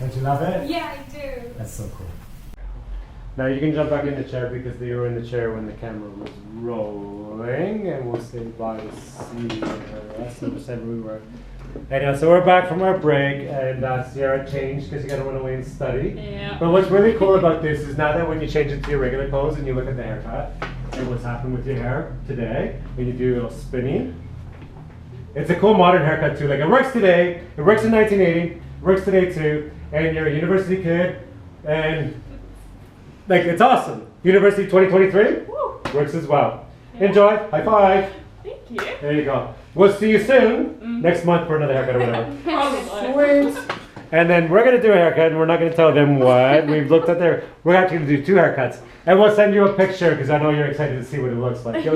Don't you love it? Yeah, I do. That's so cool. Now you can jump back in the chair because you were in the chair when the camera was rolling, and we'll say bye to Sierra. So we said we were. Anyway, so we're back from our break, and Sierra changed because you got to run away and study. Yeah. But what's really cool about this is now that when you change it to your regular clothes and you look at the haircut and what's happened with your hair today, when you do a little spinny, it's a cool modern haircut too. Like it works today, it works in 1980, it works today too, and you're a university kid, and like it's awesome. University 2023 Woo. works as well. Yeah. Enjoy. High five. Thank you. There you go. We'll see you soon next month for another haircut or whatever. Probably. Sweet. And then we're gonna do a haircut, and we're not gonna tell them what. We've looked at their. We're actually gonna do 2 haircuts, and we'll send you a picture because I know you're excited to see what it looks like. You'll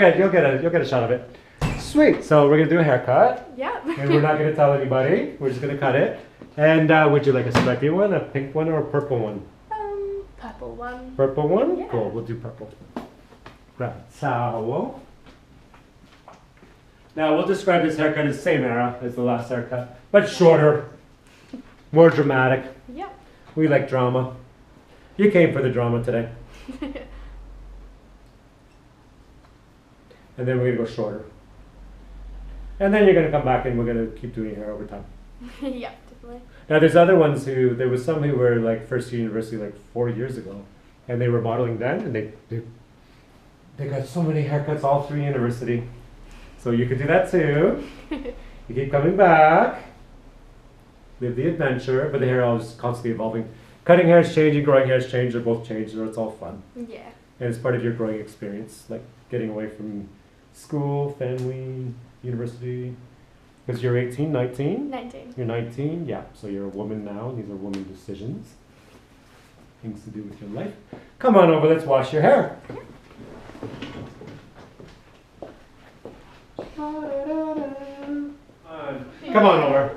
get a shot of it. Sweet. So we're gonna do a haircut. Yeah. And we're not gonna tell anybody. We're just gonna cut it. And would you like a stripy one, a pink one, or a purple one? Purple one. Purple one? Yeah. Cool, we'll do purple. Grab a towel. Now we'll describe this haircut as the same era as the last haircut, but shorter, more dramatic. Yeah. We like drama. You came for the drama today. And then we're gonna go shorter. And then you're gonna come back and we're gonna keep doing your hair over time. Yeah, definitely. Now there's other ones there was some who were like first year university like 4 years ago, and they were modeling then, and they got so many haircuts all through university. So you could do that too. You keep coming back, live the adventure, but the hair always constantly evolving. Cutting hair is changing, growing hair is changing, they're both changing, so it's all fun. Yeah. And it's part of your growing experience, like getting away from school, family, university. Because you're 18, 19? 19. You're 19, yeah. So you're a woman now. These are woman decisions. Things to do with your life. Come on over, let's wash your hair. Come on over.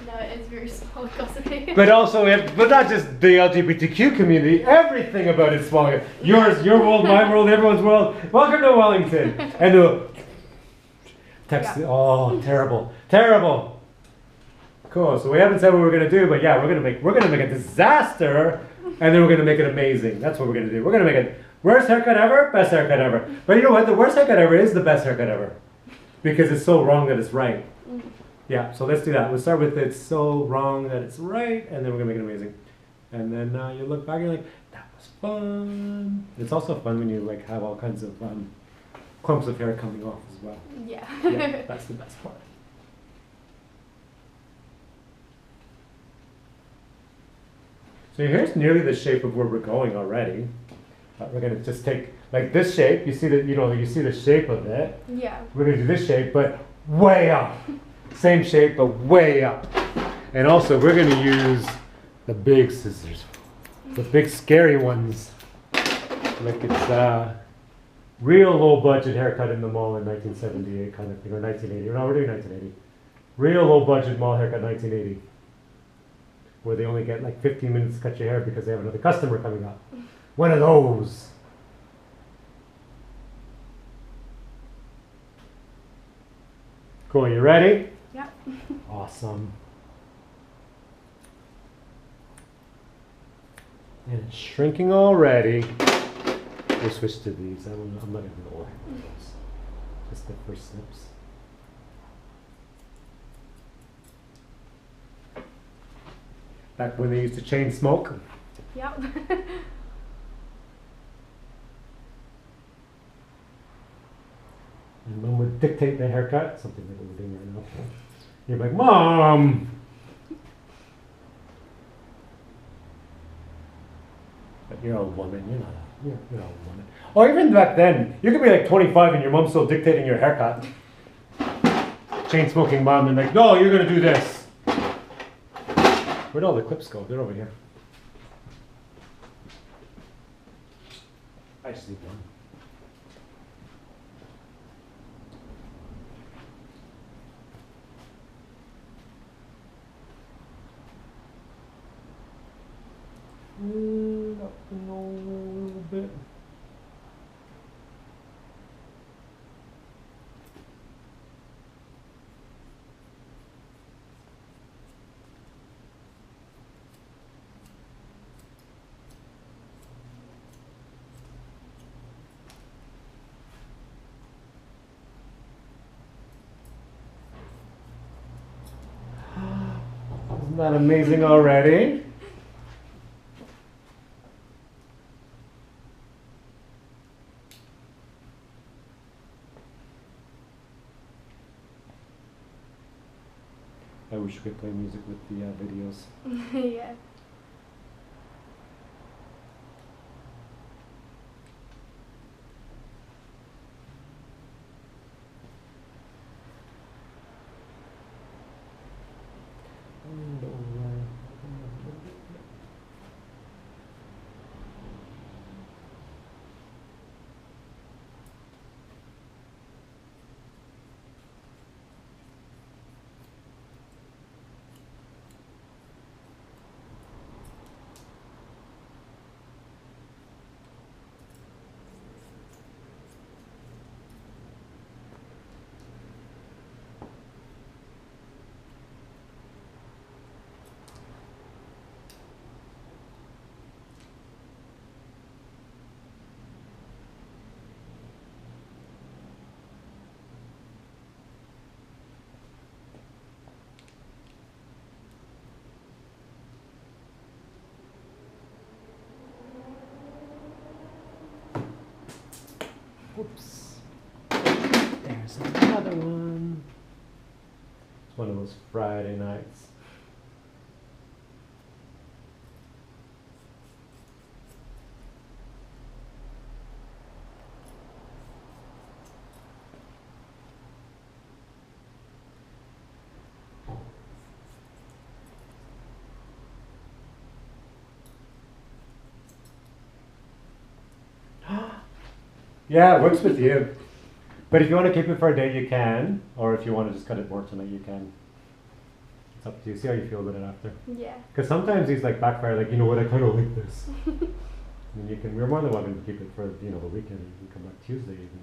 No, it is very small because of me. But also, but not just the LGBTQ community, everything about it's small. Yours, your world, my world, everyone's world. Welcome to Wellington. And the text, oh, terrible, terrible. Cool, so we haven't said what we're gonna do, but yeah, we're gonna make a disaster, and then we're gonna make it amazing. That's what we're gonna do. We're gonna make it worst haircut ever, best haircut ever. But you know what? The worst haircut ever is the best haircut ever. Because it's so wrong that it's right. Yeah, so let's do that. We'll start with it's so wrong that it's right, and then we're gonna make it amazing. And then you look back and you're like, that was fun. It's also fun when you like have all kinds of clumps of hair coming off as well. Yeah. Yeah, that's the best part. So your hair's nearly the shape of where we're going already. We're gonna just take like this shape. You see you see the shape of it. Yeah. We're gonna do this shape, but way up. Same shape, but way up. And also, we're gonna use the big scissors, the big scary ones. Like it's real low budget haircut in the mall in 1978 kind of thing, or 1980. No, we're doing 1980. Real low budget mall haircut 1980. Where they only get like 15 minutes to cut your hair because they have another customer coming up. One of those. Cool, you ready? Yeah. Awesome. And it's shrinking already. We'll switch to these. I'm not going to go away. Just the first snips. Back when they used to chain smoke. Yep. And Mom would dictate the haircut, something that we're doing right now. You're like, Mom! But you're a woman, you're a woman. Or even back then, you could be like 25 and your mom's still dictating your haircut. Chain smoking mom and like, no, you're gonna do this. Where'd all the clips go? They're over here. I just need one. Up and over a little bit. Isn't that amazing already? I wish we could play music with the videos. Yeah. Whoops. There's another one. It's one of those Friday nights. Yeah, it works with you. But if you want to keep it for a day, you can. Or if you want to just cut it more tonight, you can. It's up to you. See how you feel about it after. Yeah. Because sometimes these like backfire, like, you know what, I kind of like this. And you can, we're more than welcome to keep it for, you know, the weekend. You can come back Tuesday even.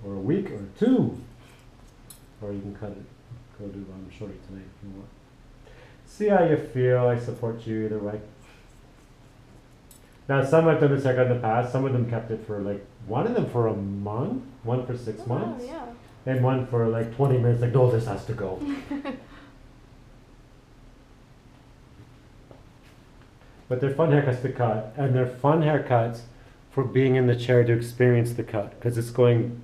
Or a week or two. Or you can cut it. Go do shorty tonight if you want. See how you feel. I support you either way. Now, some I've done this haircut in the past. Some of them kept it for like, one of them for a month, one for 6 months, yeah. and one for like 20 minutes. Like, no, this has to go. But they're fun haircuts to cut, and they're fun haircuts for being in the chair to experience the cut, because it's going,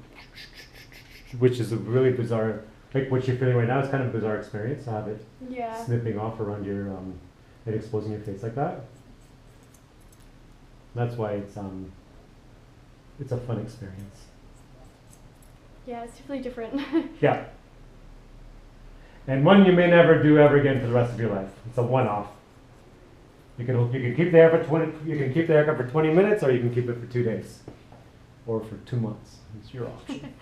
which is a really bizarre, like what you're feeling right now is kind of a bizarre experience to have it snipping off around your, and exposing your face like that. That's why it's a fun experience. Yeah, it's definitely different. Yeah. And one you may never do ever again for the rest of your life. It's a one-off. You can keep the hair for 20. You can keep the haircut for 20 minutes, or you can keep it for 2 days, or for 2 months. It's your option.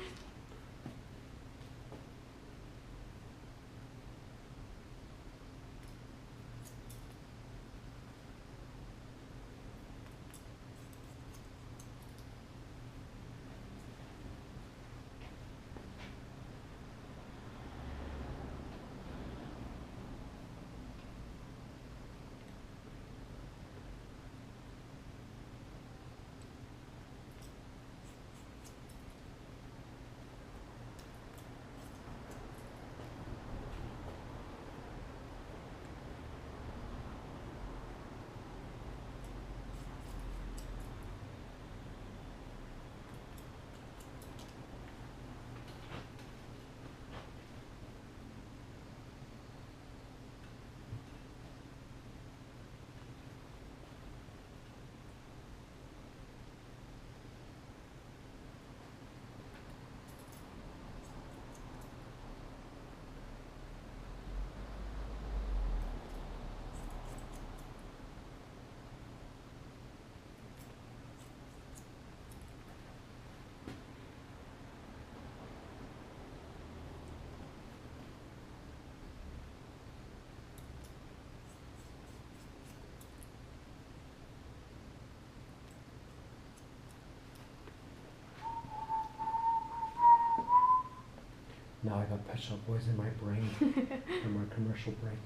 Now I got Pet Shop Boys in my brain from our commercial break.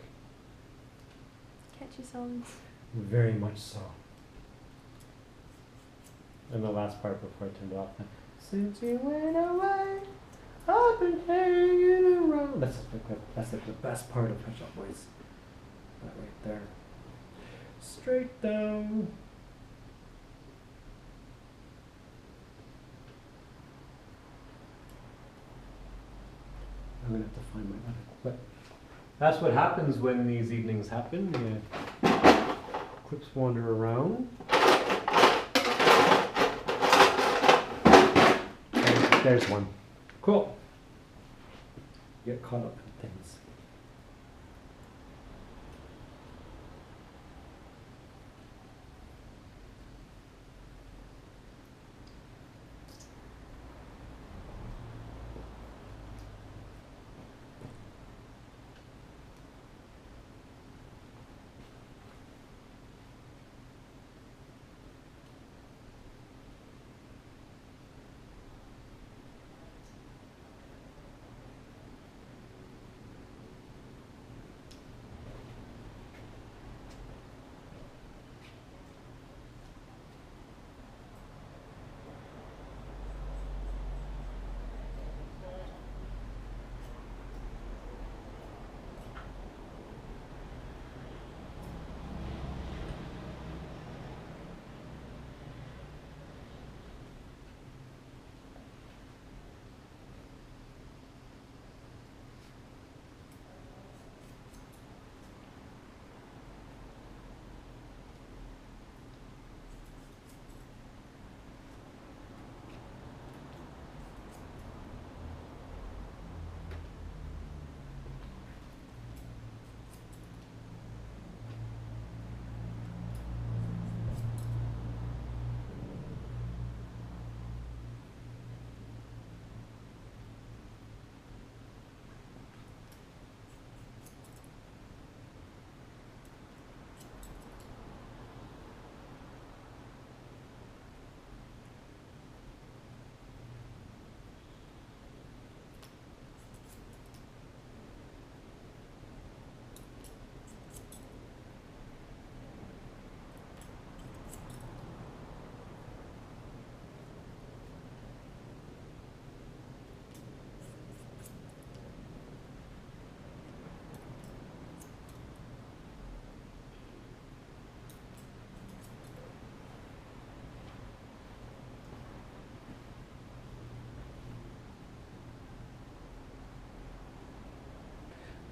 Catchy songs. Very much so. And the last part before I turned it off. Since you went away, I've been hanging around. That's like the best part of Pet Shop Boys. that right there. Straight down. I'm gonna have to find my other clip. That's what happens when these evenings happen. The clips wander around. There's one. Cool. Get caught up in things.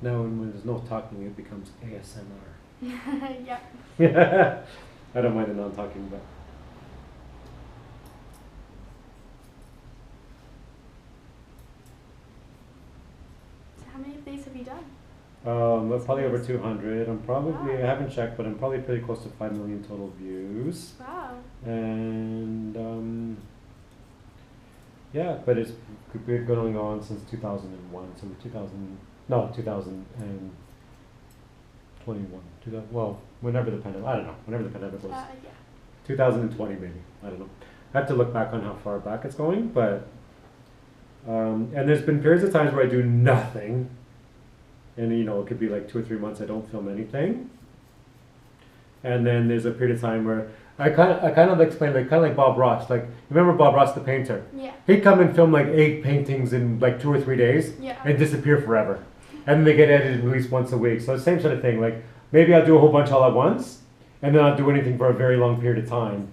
Now, when there's no talking, it becomes ASMR. Yeah. I don't mind the non-talking, but. So how many of these have you done? Well, probably over 200. I'm probably, Wow. I haven't checked, but I'm probably pretty close to 5 million total views. Wow. And yeah, but it's been going on since 2001. So 2021. Well, whenever the pandemic, I don't know, whenever the pandemic was. Yeah. 2020 maybe, I don't know. I have to look back on how far back it's going, but, and there's been periods of times where I do nothing. And you know, it could be like 2 or 3 months I don't film anything. And then there's a period of time where I kind of explain, like kind of like Bob Ross. Like, remember Bob Ross, the painter? Yeah. He'd come and film like 8 paintings in like 2 or 3 days, Yeah. and disappear forever. And then they get edited at least once a week. So the same sort of thing. Like maybe I'll do a whole bunch all at once, and then I'll do anything for a very long period of time.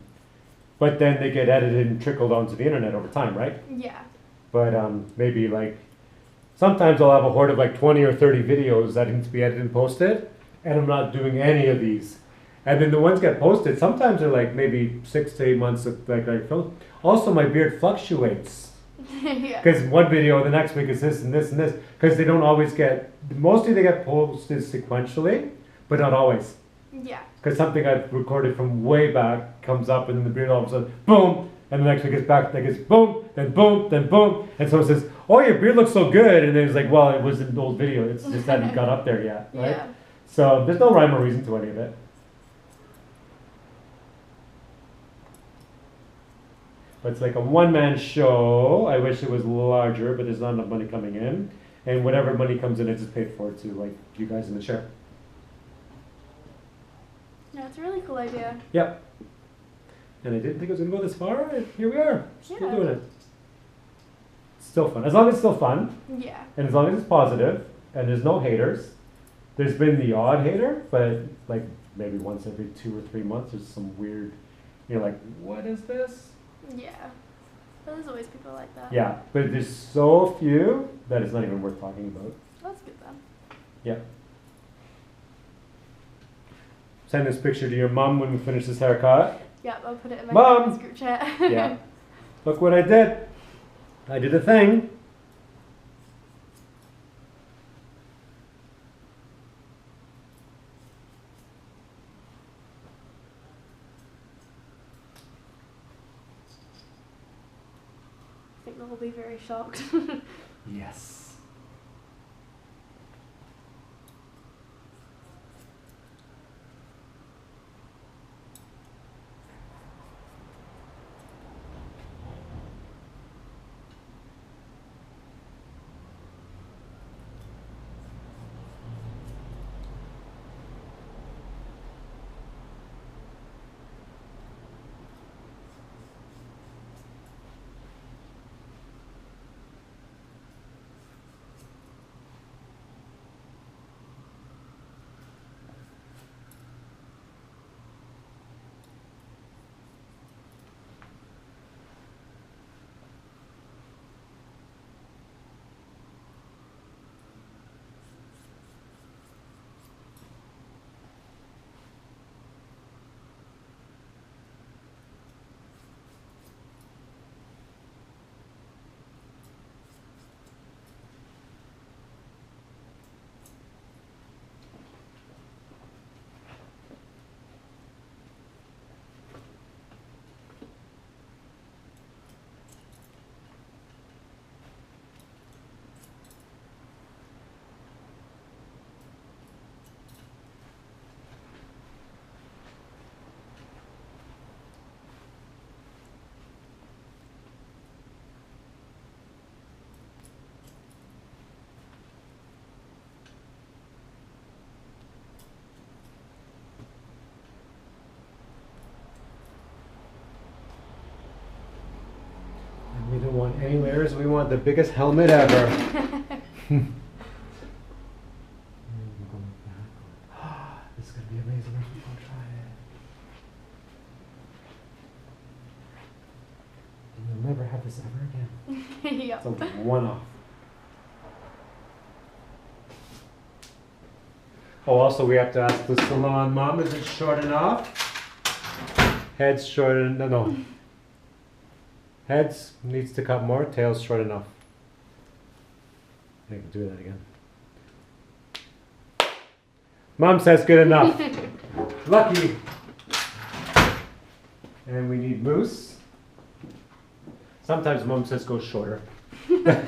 But then they get edited and trickled onto the internet over time, right? Yeah. But maybe like sometimes I'll have a horde of like 20 or 30 videos that need to be edited and posted, and I'm not doing any of these. And then the ones get posted, sometimes they're like maybe 6 to 8 months of like I film. Also, my beard fluctuates. Yeah. Because one video, the next week is this and this and this. Because they don't always get, mostly they get posted sequentially, but not always. Yeah. Because something I've recorded from way back comes up, and then the beard all of a sudden, boom, and the next week it's back, like it's boom, then boom, then boom. And someone says, oh, your beard looks so good. And then it's like, well, it was an old video. It's just hadn't got up there yet, right? Yeah. So there's no rhyme or reason to any of it. But it's like a one-man show. I wish it was larger, but there's not enough money coming in. And whatever money comes in, I just paid for it to like you guys in the chair. No, it's a really cool idea. Yep. And I didn't think it was going to go this far. And here we are, still Yeah. doing it. Still fun. As long as it's still fun, Yeah. and as long as it's positive, and there's no haters, There's been the odd hater, but like maybe once every 2 or 3 months, there's some weird. You're like, what is this? Yeah. But there's always people like that. Yeah, but there's so few that it's not even worth talking about. That's good then. Yeah. Send this picture to your mom when we finish this haircut. Yep, I'll put it in my Mom! family's group chat. Yeah. Look what I did. I did a thing. I think they'll be very shocked. Yes. We don't want any layers. We want the biggest helmet ever. This is going to be amazing. I'm going to try it. And you'll never have this ever again. Yep. It's a one-off. Oh, also we have to ask the salon mom, is it short enough? Head's short enough. No. Heads needs to cut more, tail's short enough. I can do that again. Mom says good enough. Lucky. And we need mousse. Sometimes Mom says go shorter. What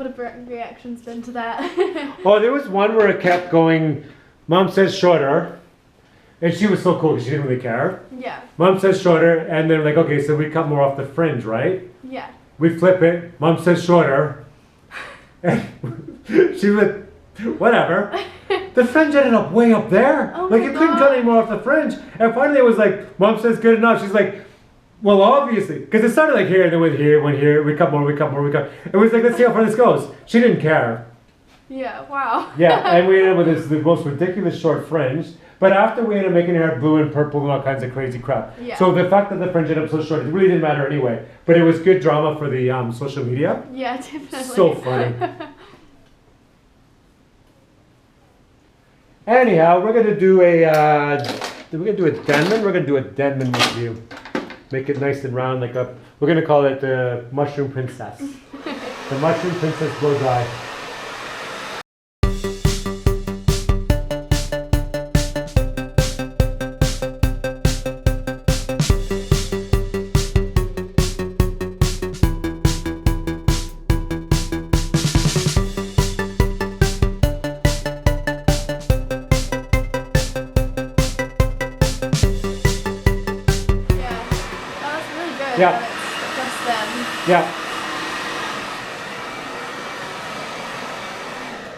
have reactions been to that? Oh, there was one where it kept going, Mom says shorter. And she was so cool because she didn't really care. Yeah. Mom says shorter, and they're like, okay, so we cut more off the fringe, right? Yeah. We flip it, Mom says shorter. And she went, whatever. The fringe ended up way up there. Oh like my you couldn't cut any more off the fringe. And finally it was like, Mom says good enough. She's like, well, obviously, because it started like here, and then went here, went here, we cut more, we cut more, we cut. It was like, let's see how far this goes. She didn't care. Yeah, wow. Yeah, and we ended up with this the most ridiculous short fringe. But after we ended up making her hair blue and purple and all kinds of crazy crap. Yeah. So the fact that the fringe ended up so short, it really didn't matter anyway. But it was good drama for the social media. Yeah, definitely. So funny. Anyhow, we're gonna do a Denman. We're gonna do a Denman with you. Make it nice and round, like a. We're gonna call it the Mushroom Princess. The Mushroom Princess blow dry. Yeah. Just them. Yeah.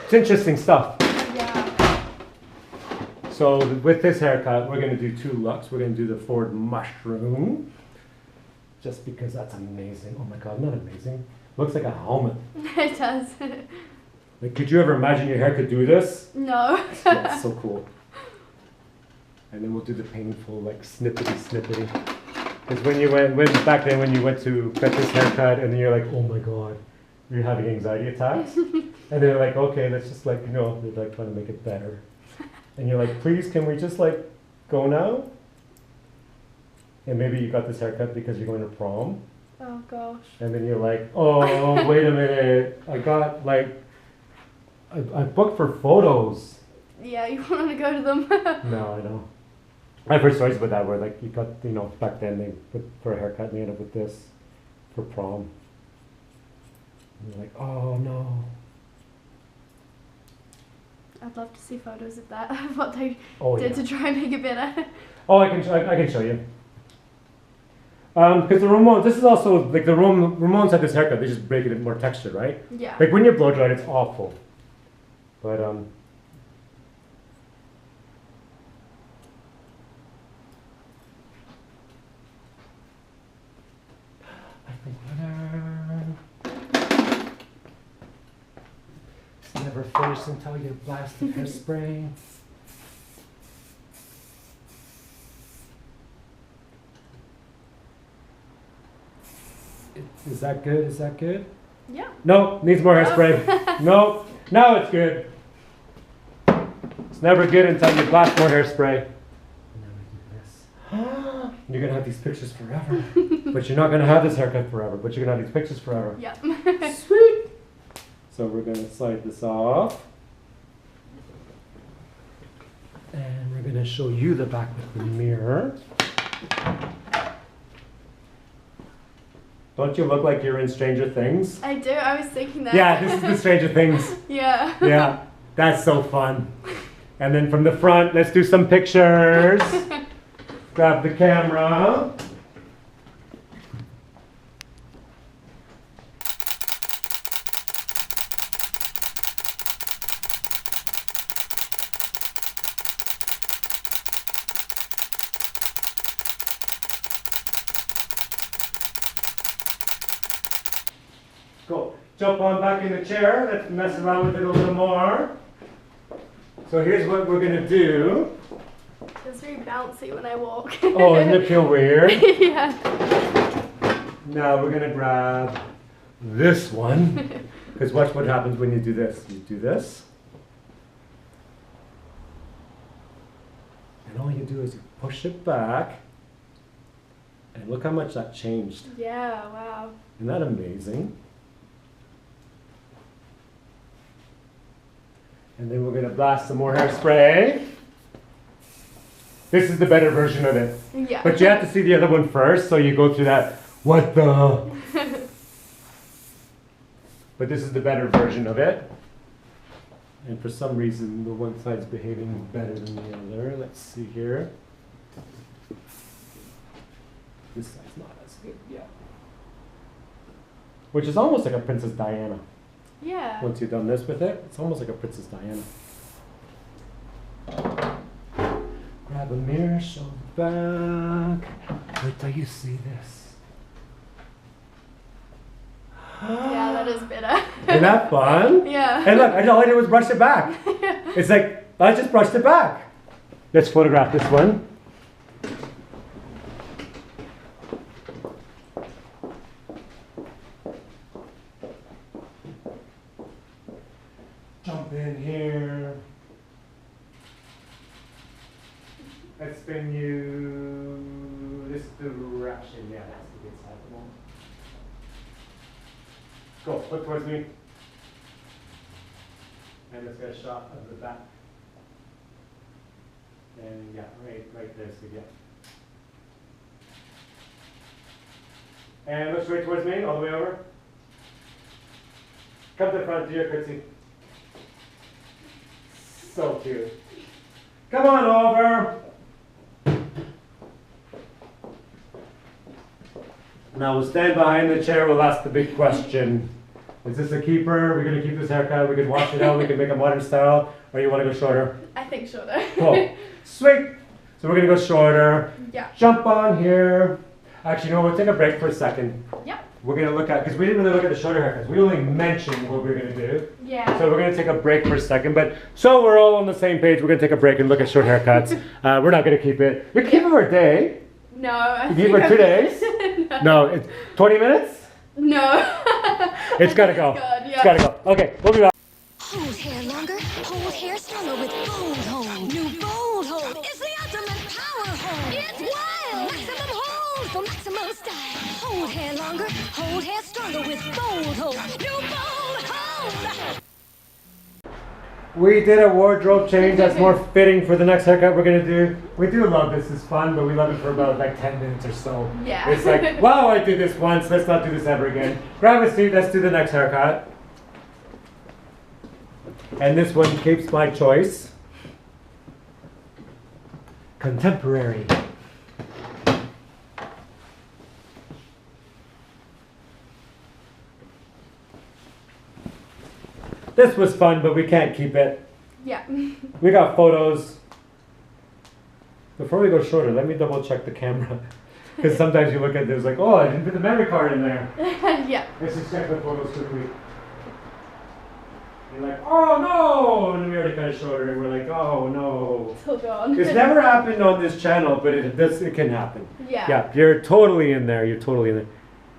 It's interesting stuff. Yeah. So with this haircut, we're going to do 2 looks. We're going to do the forward mushroom. Just because that's amazing. Oh my God, not amazing. Looks like a helmet. It does. Like, could you ever imagine your hair could do this? No. Yeah, it's so cool. And then we'll do the painful, like, snippety. Because back then when you went to get this haircut and then you're like, oh my god, you're having anxiety attacks. And they're like, okay, let's just like, they're like trying to make it better. And you're like, please, can we just like go now? And maybe you got this haircut because you're going to prom. Oh gosh. And then you're like, oh, wait a minute. I got like, I booked for photos. Yeah, you want to go to them. No, I know. I've heard stories about that where like you got, back then they put for a haircut and they ended up with this for prom. And you're like, oh no. I'd love to see photos of that, of what they yeah. did to try and make it better. Oh, I can show you. Because the Ramones, this is also, like the Ramones had this haircut, they just break it in more texture, right? Yeah. Like when you blow dry it, it's awful. But, it's never finished until you blast the hairspray. Is that good? Is that good? Yeah. No, needs more hairspray. No, now it's good. It's never good until you blast more hairspray. And then we do this. You're gonna have these pictures forever. But you're not gonna have this haircut forever. But you're gonna have these pictures forever. Yeah. Sweet. So we're gonna slide this off. And we're gonna show you the back with the mirror. Don't you look like you're in Stranger Things? I do, I was thinking that. Yeah, this is the Stranger Things. Yeah. Yeah, that's so fun. And then from the front, let's do some pictures. Grab the camera. Go. Jump on back in the chair. Let's mess around with it a little more. So here's what we're gonna do. It's very bouncy when I walk. Oh, doesn't it feel weird? Yeah. Now we're gonna grab this one. Because watch what happens when you do this. You do this. And all you do is you push it back. And look how much that changed. Yeah, wow. Isn't that amazing? And then we're going to blast some more hairspray. This is the better version of it. Yeah. But you have to see the other one first, so you go through that, what the? But this is the better version of it. And for some reason, the one side's behaving better than the other. Let's see here. This side's not as good yet. Which is almost like a Princess Diana. Yeah. Once you've done this with it, it's almost like a Princess Diana. Grab a mirror, show the back. Wait till you see this. Yeah, that is better. Isn't that fun? Yeah. And look, all I did was brush it back. It's like, I just brushed it back. Let's photograph this one. Jump in here. Let's spin you this direction. Yeah, that's the good side of the wall. Go, look towards me. And let's get a shot of the back. And yeah, right there, so yeah. And look straight towards me, all the way over. Come to the front, do your curtsy. So cute. Come on over. Now we'll stand behind the chair, we'll ask the big question. Is this a keeper? We're going to keep this haircut, we could wash it out, we could make a modern style, or you want to go shorter? I think shorter. Cool. Sweet. So we're going to go shorter. Yeah. Jump on here. Actually, no, we'll take a break for a second. Yeah. we're going to look at, because we didn't really look at the shorter haircuts. We only mentioned what we were going to do. Yeah. So we're going to take a break for a second. But so we're all on the same page. We're going to take a break and look at short haircuts. We're not going to keep it. We keep it for a day. No. I You keep it for 2 days? No. It's 20 minutes? No. It's got to go. God, yeah. It's got to go. Okay, we'll be back. Hold hair longer, hold hair stronger with Bold Hold. New Bold Hold is the ultimate power hold. It's wild, maximum hold for maximum style. Hold hair longer, hold hair stronger with Bold Hold. New Bold Hold. We did a wardrobe change that's more fitting for the next haircut we're going to do. We do love this. It's fun, but we love it for about like 10 minutes or so. Yeah. It's like, wow, I did this once. Let's not do this ever again. Grab a seat. Let's do the next haircut. And this one keeps my choice. Contemporary. This was fun, but we can't keep it. Yeah. We got photos. Before we go shorter, let me double check the camera. Because sometimes you look at this like, oh, I didn't put the memory card in there. Yeah. Let's just check the photos quickly. You're like, oh no! And we already cut it shorter, and we're like, oh no. It's all gone. It's never happened on this channel, but it can happen. Yeah. Yeah, you're totally in there. You're totally in there.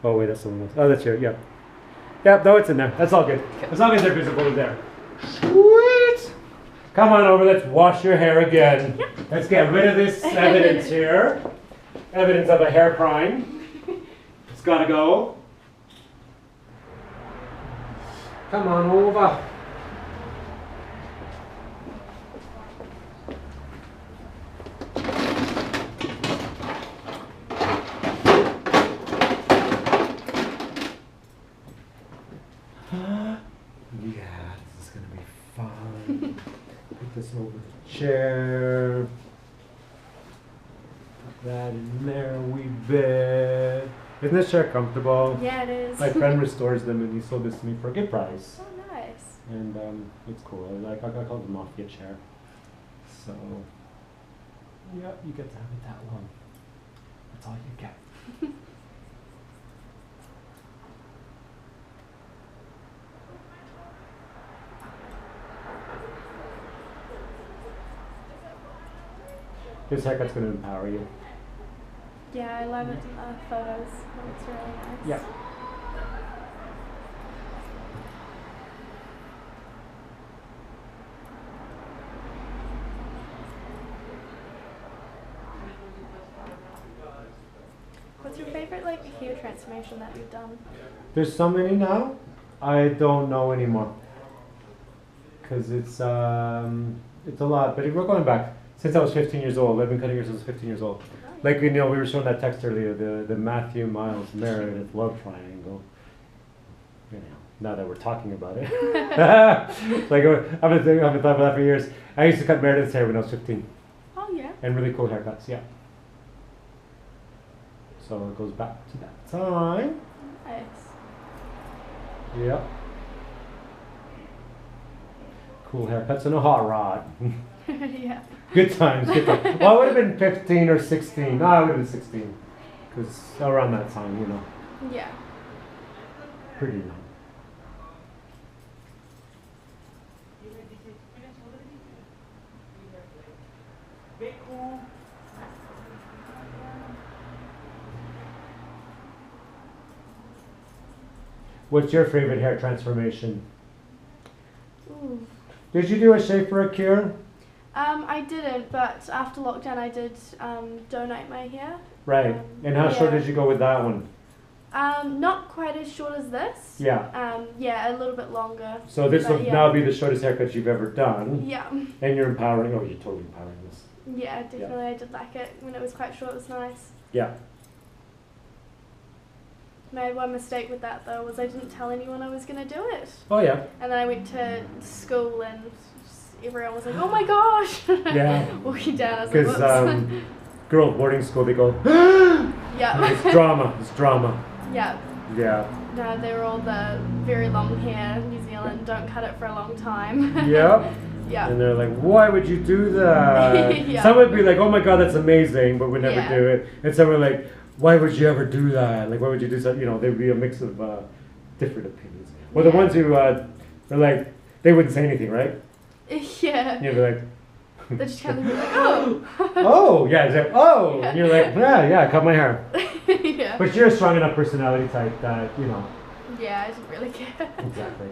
Oh wait, that's someone else. Oh, that's you. Yeah. Yeah, no, it's in there. That's all good. As long as they're visible there. Sweet! Come on over, let's wash your hair again. Yep. Let's get rid of this evidence here. Evidence of a hair prime. It's gotta go. Come on over. Yeah, this is gonna be fun. Put this over the chair. Put that in there, wee bit. Isn't this chair comfortable? Yeah, it is. My friend restores them and he sold this to me for a good price. Oh, nice. And it's cool. I call it a mafia chair. So, yeah, you get to have it that long. That's all you get. This haircut's going to empower you. Yeah, I love it in the photos. It looks really nice. Yeah. What's your favorite hair transformation that you've done? There's so many now. I don't know anymore. Because it's a lot. But if we're going back, since I was 15 years old, I've been cutting hair since I was 15 years old. Like, we were showing that text earlier, the Matthew Miles Meredith love triangle. You know, now that we're talking about it. Like, I've been talking about that for years. I used to cut Meredith's hair when I was 15. Oh, yeah. And really cool haircuts, yeah. So it goes back to that time. Nice. Yep. Cool haircuts and a hot rod. Yeah. Good times, good times. Well, I would have been 15 or 16. No, I would have been 16. Because around that time, you know. Yeah. Pretty young. What's your favorite hair transformation? Ooh. Did you do a shave for a cure? I didn't, but after lockdown I did donate my hair. Right. And how short yeah. did you go with that one? Not quite as short as this. Yeah. Yeah, a little bit longer. So this will yeah. now be the shortest haircut you've ever done. Yeah. And you're empowering. Oh, you're totally empowering this. Yeah, definitely. I did like it when it was quite short. It was nice. Yeah. Made one mistake with that though, was I didn't tell anyone I was gonna do it. Oh yeah. And then I went to school and everyone was like, "Oh my gosh!" Yeah. Walking down, I was like, Because "Whoops." girls boarding school, they go. Yeah. It's drama. It's drama. Yeah. Yeah. No, they were all the very long hair. New Zealand don't cut it for a long time. Yep. Yeah. And they're like, why would you do that? Yeah. Some would be like, oh my god, that's amazing, but would never Yeah. do it. And some are like, why would you ever do that? Like, why would you do that? You know, there'd be a mix of different opinions. Well, the ones who are like, they wouldn't say anything, right? Yeah. You'd be like, They just kind of be like, oh. oh, yeah, exactly. Oh, Yeah. and you're like, yeah, I cut my hair. Yeah. But you're a strong enough personality type that, you know. Yeah, I didn't really care. Exactly.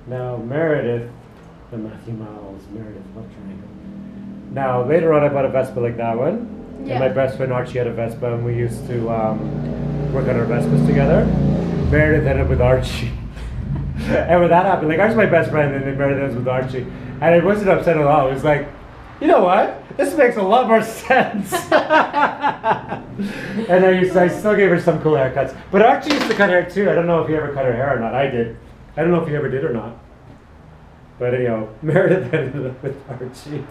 Now, Meredith, the Matthew Miles, Meredith love triangle. Now, later on, I bought a Vespa like that one. Yeah. And my best friend Archie had a Vespa, and we used to work on our Vespas together. Meredith ended up with Archie. And when that happened, like, Archie's my best friend, and then Meredith ends with Archie. And I wasn't upset at all. It was like, you know what? This makes a lot more sense. And I still gave her some cool haircuts. But Archie used to cut hair too. I don't know if he ever cut her hair or not. I did. I don't know if he ever did or not. But anyhow, Meredith ended up with Archie.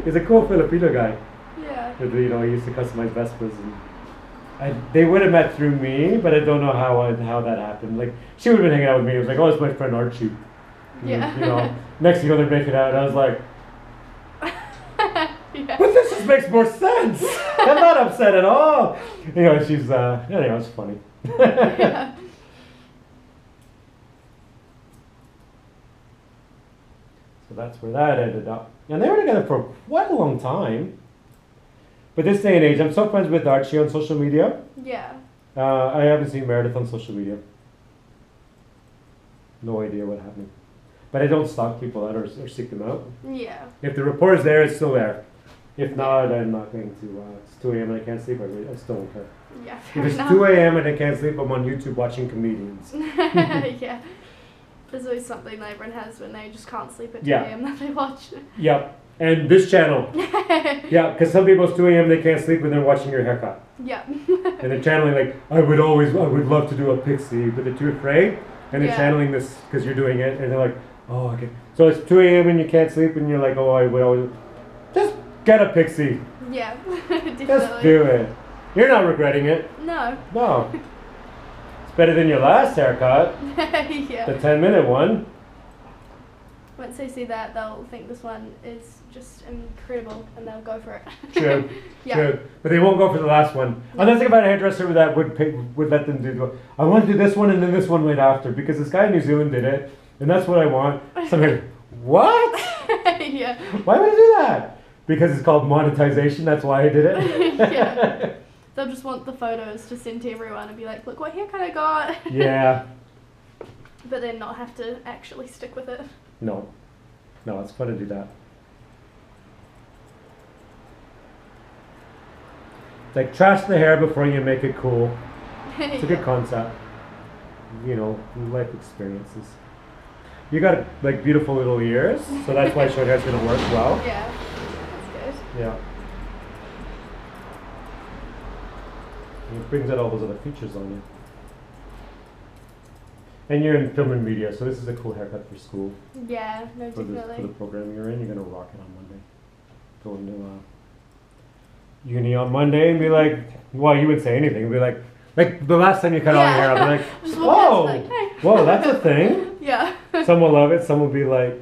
He's a cool Filipino guy. Yeah. But, you know, he used to customize Vespas. And they would have met through me, but I don't know how that happened. Like, she would have been hanging out with me. It was like, oh, it's my friend Archie. And, Yeah. you know, next thing you know, they're making out. And I was like, Yeah. but this just makes more sense. I'm not upset at all. You know, she's, anyway, it's funny. Yeah. So that's where that ended up. And they were together for quite a long time. But this day and age, I'm so friends with Archie on social media. Yeah. I haven't seen Meredith on social media. No idea what happened. But I don't stalk people out or seek them out. Yeah. If the report is there, it's still there. If not, I'm not going to. It's 2 a.m. and I can't sleep. I still don't care. Yeah. If Fair it's enough. 2 a.m. and I can't sleep, I'm on YouTube watching comedians. Yeah. There's always something that everyone has when they just can't sleep at 2 Yeah. a.m. that they watch. Yep. And this channel. Yeah, because some people it's 2 a.m. they can't sleep when they're watching your haircut. Yeah. And they're channeling like, I would love to do a pixie, but they're too afraid. And they're Yeah. channeling this because you're doing it, and they're like, oh, okay. So it's 2 a.m. and you can't sleep, and you're like, oh, I would always, just get a pixie. Yeah. Just Definitely. do it. You're not regretting it. No. No. It's better than your last haircut, Yeah. the 10-minute one. Once they see that, they'll think this one is just incredible, and they'll go for it. True. Yeah. True. But they won't go for the last one. Unless they find a hairdresser that would let them do. I want to do this one and then this one right after because this guy in New Zealand did it, and that's what I want. Somebody, what? Yeah. Why would I do that? Because it's called monetization. That's why I did it. Yeah. They'll just want the photos to send to everyone and be like, look what haircut I got. Yeah. But then not have to actually stick with it. No. No, it's fun to do that. It's like trash the hair before you make it cool. It's a good concept. You know, life experiences. You got like beautiful little ears, so that's why short hair is gonna work well. Yeah. That's good. Yeah. And it brings out all those other features on you. And you're in film and media, so this is a cool haircut for school. Yeah, no, For the definitely. program you're in, you're gonna rock it on Monday. Go into uni on Monday and be like, well, you wouldn't say anything. You'd be like the last time you cut all your hair, I'll be like, Just walk past, whoa, like, hey. whoa, that's a thing. Yeah. Some will love it, some will be like,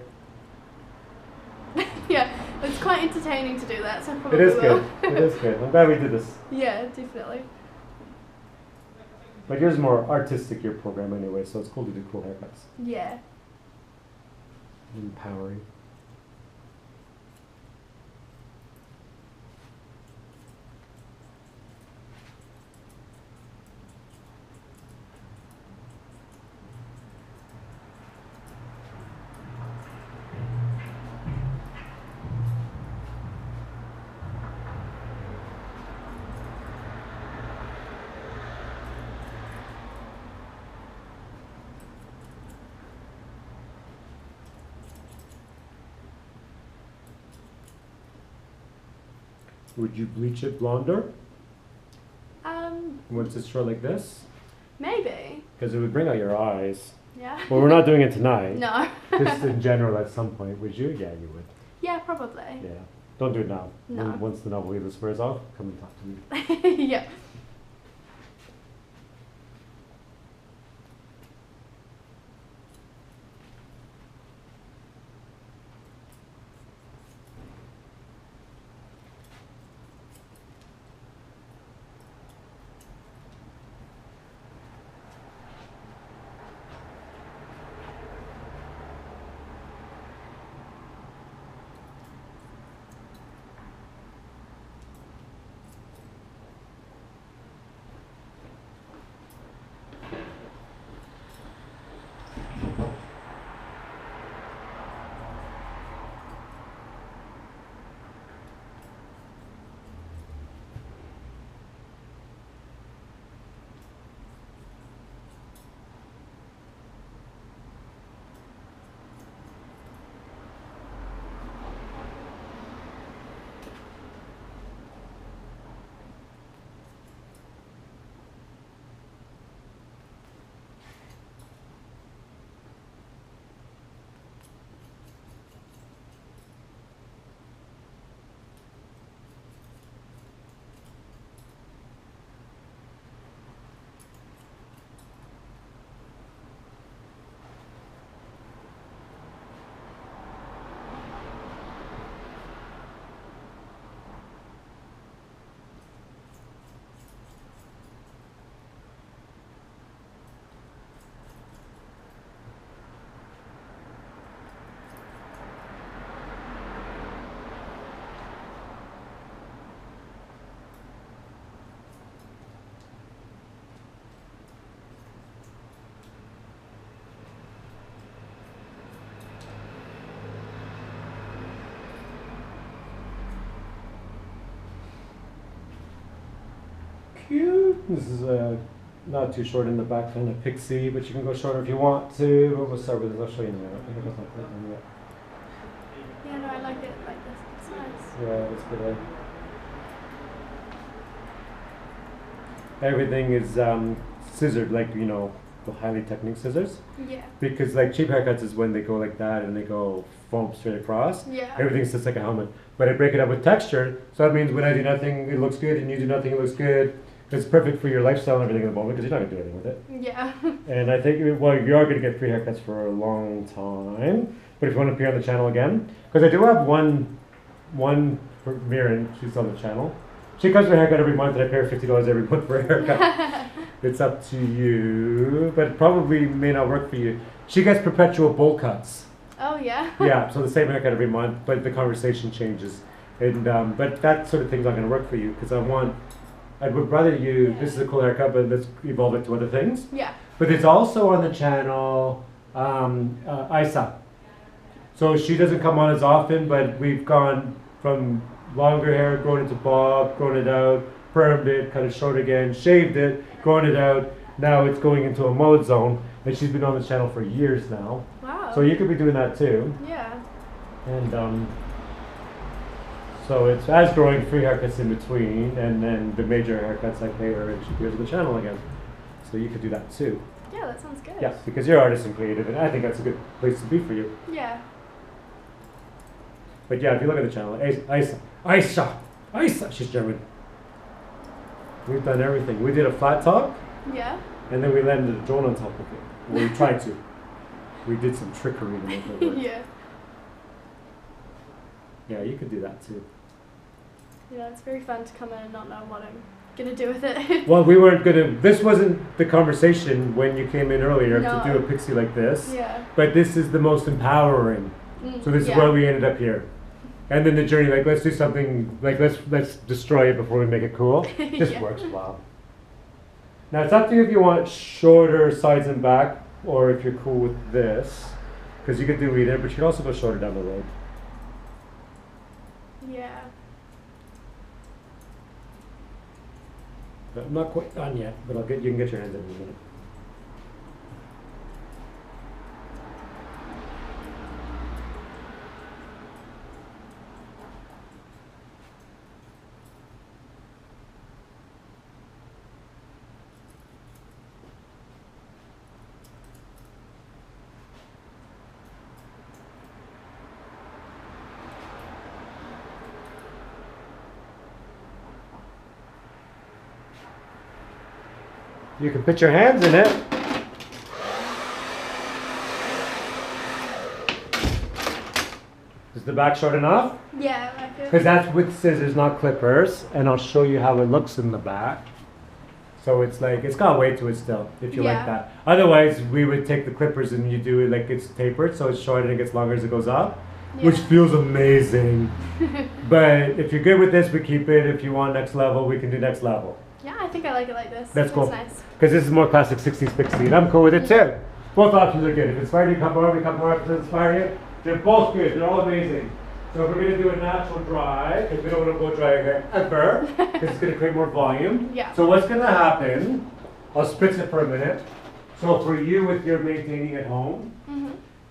Yeah. It's quite entertaining to do that, so I It probably is will. good. It is good. I'm glad we did this. Yeah, definitely. But yours is more artistic, your program anyway, so it's cool to do cool haircuts. Yeah. Empowering. Would you bleach it blonder once it's short like this? Maybe. Because it would bring out your eyes. Yeah. Well, we're not doing it tonight. No. Just in general at some point. Would you? Yeah, you would. Yeah, probably. Yeah. Don't do it now. No. Once the novel leaves wears off, come and talk to me. Yeah. Cute. This is not too short in the back, kind of pixie, but you can go shorter if you want to. But we'll start with this. I'll show you in a minute. I think it's not quite done yet. Yeah, no, I like it like this. It's nice. Yeah, it's good. Everything is scissored, like, you know, the highly technique scissors. Yeah. Because like cheap haircuts is when they go like that and they go foam straight across. Yeah. Everything's just like a helmet. But I break it up with texture, so that means when I do nothing, it looks good, and you do nothing, it looks good. It's perfect for your lifestyle and everything at the moment because you're not gonna do anything with it. Yeah. And I think, well, you are gonna get free haircuts for a long time. But if you want to appear on the channel again, because I do have one for Mirren, she's on the channel. She comes for a haircut every month, and I pay her $50 every month for a haircut. It's up to you, but it probably may not work for you. She gets perpetual bowl cuts. Oh yeah. Yeah, so the same haircut every month, but the conversation changes. And but that sort of thing's not going to work for you because I would rather you. Yeah. This is a cool haircut, but let's evolve it to other things. Yeah. But there's also on the channel Isa. So she doesn't come on as often, but we've gone from longer hair, grown into bob, grown it out, permed it, cut it short again, shaved it, grown it out. Now it's going into a mode zone, and she's been on the channel for years now. Wow. So you could be doing that too. Yeah. And so it's as growing free haircuts in between, and then the major haircuts I pay her, and she appears on the channel again. So you could do that too. Yeah, that sounds good. Yeah, because you're artist and creative, and I think that's a good place to be for you. Yeah. But yeah, if you look at the channel, Isa, she's German. We've done everything. We did a flat top, Yeah. and then we landed a drone on top of it. Well, we tried to. We did some trickery to make it work. Yeah. Yeah, you could do that too. Yeah, it's very fun to come in and not know what I'm gonna do with it. Well, we weren't gonna. This wasn't the conversation when you came in earlier No. to do a pixie like this. Yeah. But this is the most empowering. So this is Yeah. why we ended up here. And then the journey, like let's do something, like let's destroy it before we make it cool. Just Yeah. works well. Now it's up to you if you want shorter sides and back, or if you're cool with this, because you could do either, but you could also go shorter down the road. Yeah. But I'm not quite done yet, but you can get your hands in a minute. You can put your hands in it. Is the back short enough? Yeah, I feel. Because that's with scissors, not clippers. And I'll show you how it looks in the back. So it's like, it's got weight to it still, if you like Yeah. that. Otherwise, we would take the clippers and you do it like it's tapered, so it's short and it gets longer as it goes up, which Yeah. feels amazing. But if you're good with this, we keep it. If you want next level, we can do next level. Yeah, I think I like it like this. That's cool. nice. Because this is more classic 60s pixie, and I'm cool with it too. Both options are good. If it's inspired you, come more. We come more. If it's inspired you, they're both good. They're all amazing. So if we're going to do a natural dry, because we don't want to blow dry again ever, because it's going to create more volume. Yeah. So what's going to happen, I'll spritz it for a minute. So for you, with your maintaining at home,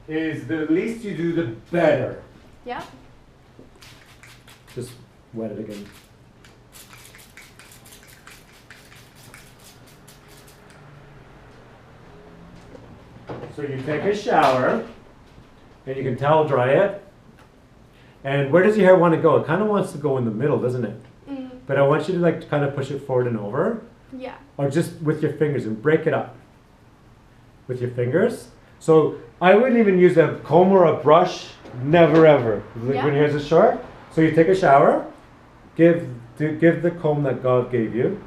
is the least you do, the better. Yeah. Just wet it again. So you take a shower, and you can towel dry it. And where does your hair want to go? It kind of wants to go in the middle, doesn't it? But I want you to like kind of push it forward and over, Yeah. or just with your fingers and break it up with your fingers. So I wouldn't even use a comb or a brush, never ever. Like Yeah. when your hair's this short. So you take a shower, give the comb that God gave you.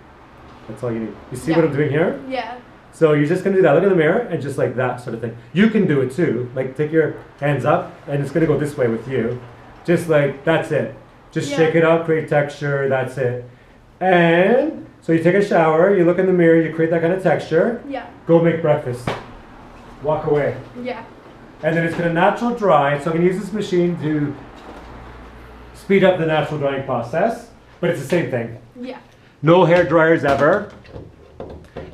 That's all you need. You see what Yeah. I'm doing here? Yeah. So you're just gonna do that. Look in the mirror and just like that sort of thing. You can do it too. Like take your hands up and it's gonna go this way with you. Just like that's it. Just Yeah. shake it up, create texture. That's it. And so you take a shower. You look in the mirror. You create that kind of texture. Yeah. Go make breakfast. Walk away. Yeah. And then it's gonna natural dry. So I'm gonna use this machine to speed up the natural drying process. But it's the same thing. Yeah. No hair dryers ever.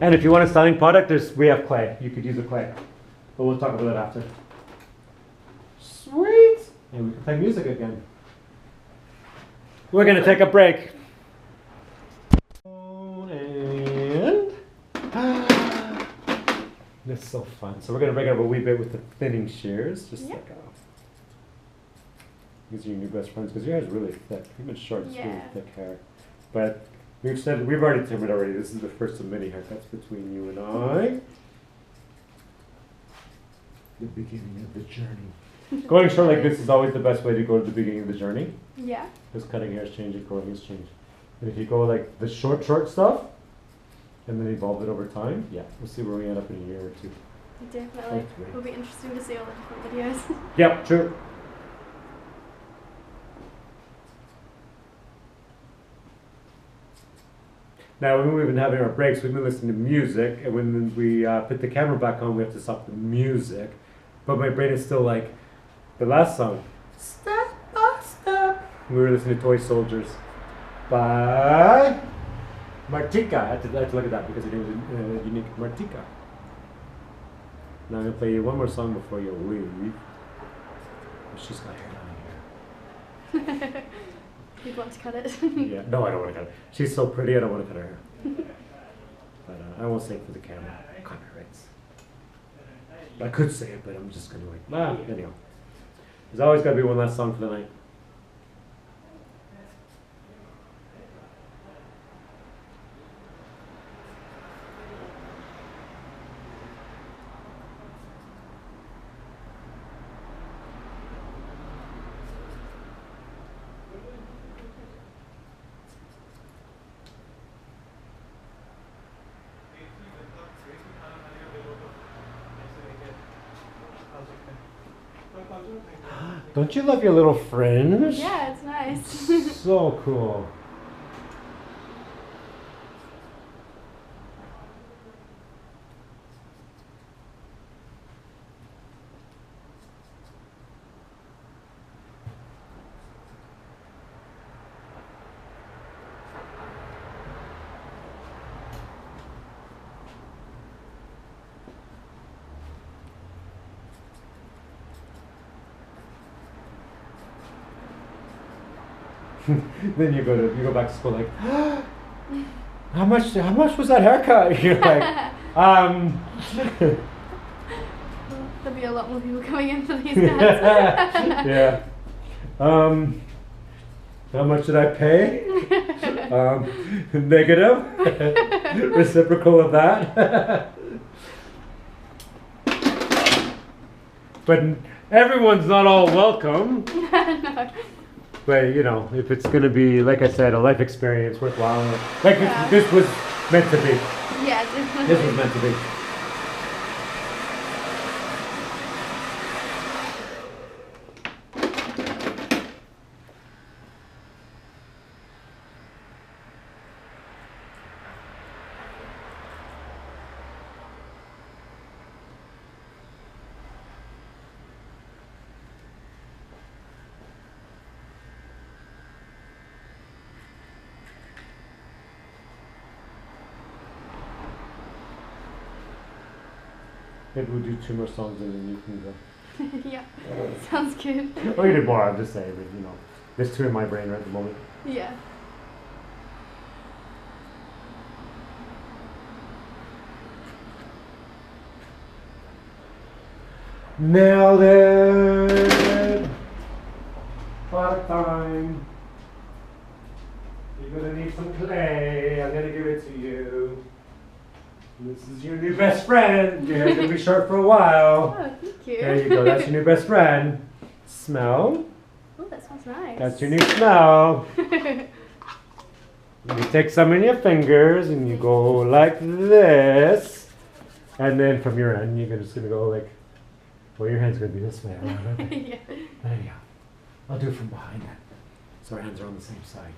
And if you want a styling product, we have clay. You could use a clay. But we'll talk about that after. Sweet! And we can play music again. We're going to take a break. And it's so fun. So we're going to break it up a wee bit with the thinning shears. Just Yeah. like these are your new best friends because your hair is really thick. Even short, it's really Yeah. thick hair. But we've already trimmed it already. This is the first of many haircuts between you and I. The beginning of the journey. Going short like this is always the best way to go to the beginning of the journey. Yeah. Because cutting hair is changing, growing is changing. And if you go like the short stuff, and then evolve it over time, yeah, we'll see where we end up in a year or two. Definitely. That's great. It'll be interesting to see all the different videos. Yep, true. Now, when we've been having our breaks, we've been listening to music, and when we put the camera back on, we have to stop the music. But my brain is still like, the last song, Step by Step. We were listening to Toy Soldiers by Martika. I had to look at that because her name is unique. Martika. Now I'm going to play you one more song before you leave. She's got hair down here. You'd want to cut it. Yeah. No, I don't want to cut it. She's so pretty, I don't want to cut her hair. But I won't say it for the camera. Copyrights. I could say it, but I'm just going to like, anyhow. There's always got to be one last song for the night. Don't you love your little fringe? Yeah, it's nice. So cool. Then you go back to school like, how much was that haircut? You're like, There'll be a lot more people coming in for these guys. yeah. How much did I pay? Negative. Reciprocal of that. But everyone's not all welcome. No. But you know, if it's gonna be, like I said, a life experience worthwhile, like this was meant to be. Yeah, This was meant to be. Maybe we'll do 2 more songs and then you can go. Yeah, sounds good. Or you did more, I'm just saying, but you know, there's 2 in my brain right at the moment. Yeah. Nailed it! Product time. You're gonna need some clay. I'm gonna give it to you. This is your new best friend. Your hair's gonna be short for a while. Oh, thank you. There you go. That's your new best friend. Smell. Oh, that smells nice. That's your new smell. You take some in your fingers and you go like this. And then from your end, you're just gonna go like, well, your hand's gonna be this way. Around, okay? Yeah. There you go. I'll do it from behind then. So our hands are on the same side.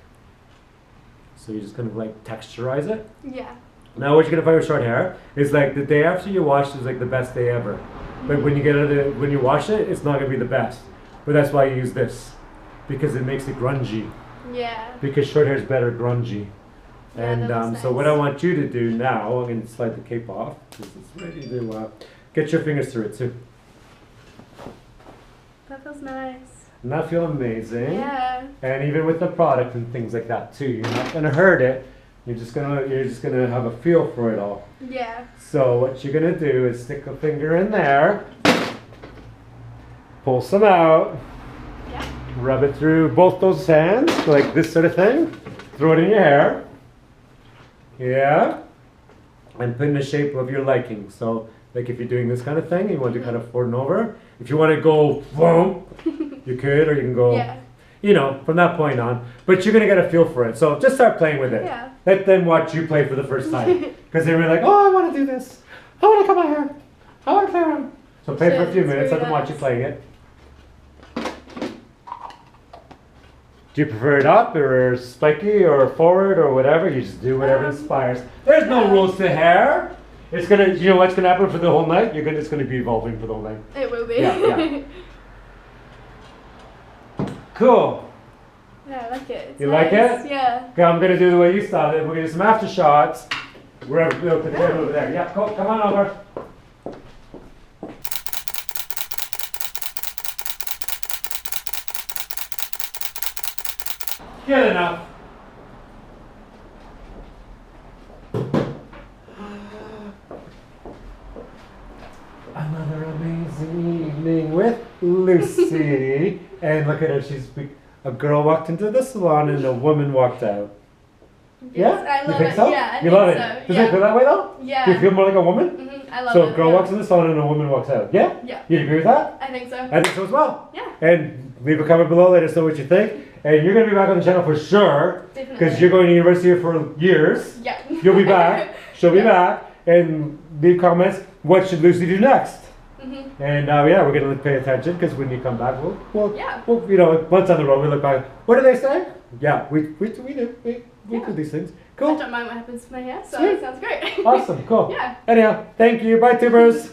So you're just gonna like texturize it. Yeah. Now what you're gonna find with short hair is like the day after you wash is like the best day ever. But when you get out of it, when you wash it, it's not gonna be the best. But that's why you use this. Because it makes it grungy. Yeah. Because short hair is better grungy. Yeah, And that looks so nice. what I want you to do now, I'm gonna slide the cape off because it's ready to get your fingers through it too. That feels nice. And that feel amazing. Yeah. And even with the product and things like that too, you're not gonna hurt it. You're just gonna have a feel for it all. Yeah. So what you're gonna do is stick a finger in there, pull some out, Yeah. rub it through both those hands, like this sort of thing. Throw it in your hair. Yeah. And put in the shape of your liking. So like if you're doing this kind of thing, you want to kind of forward and over. If you want to go boom, you could, or you can go, Yeah. you know, from that point on. But you're gonna get a feel for it. So just start playing with it. Yeah. Let them watch you play for the first time. Because they're really like, oh, I want to do this. I want to cut my hair. I want to play around. So play for a few It's minutes. Let very them watch you nice. playing it. Do you prefer it up or spiky or forward or whatever? You just do whatever inspires. There's no rules to hair. It's gonna, you know what's gonna happen for the whole night? It's gonna be evolving for the whole night. It will be. Yeah, Cool. Yeah, I like it. It's You like nice. it? Yeah. Okay, I'm gonna do the way you started. We're gonna do some after shots. We'll put the table over there. Yeah, cool. Come on over. Good enough. Another amazing evening with Lucy. And look at her. A girl walked into the salon and a woman walked out. Yes, Yeah? I love you think it. so? Yeah, I you think love it. so. Does Yeah. it feel that way though? Yeah. Do you feel more like a woman? I love So it. a girl yeah. walks in the salon and a woman walks out. Yeah? Yeah. You agree with that? I think so. I think so as well. Yeah. And leave a comment below, let us know what you think. And you're going to be back on the channel for sure. Definitely. Because you're going to university here for years. Yeah. You'll be back. She'll be Yeah. back. And leave comments. What should Lucy do next? And yeah, we're gonna pay attention because when you come back, we'll Yeah. you know, once on the road, we look back. What do they say? Yeah, we do do these things. I Cool. don't mind what happens to my hair, so Sweet. it sounds great. Awesome. Cool. Yeah. Anyhow, thank you. Bye, tubers.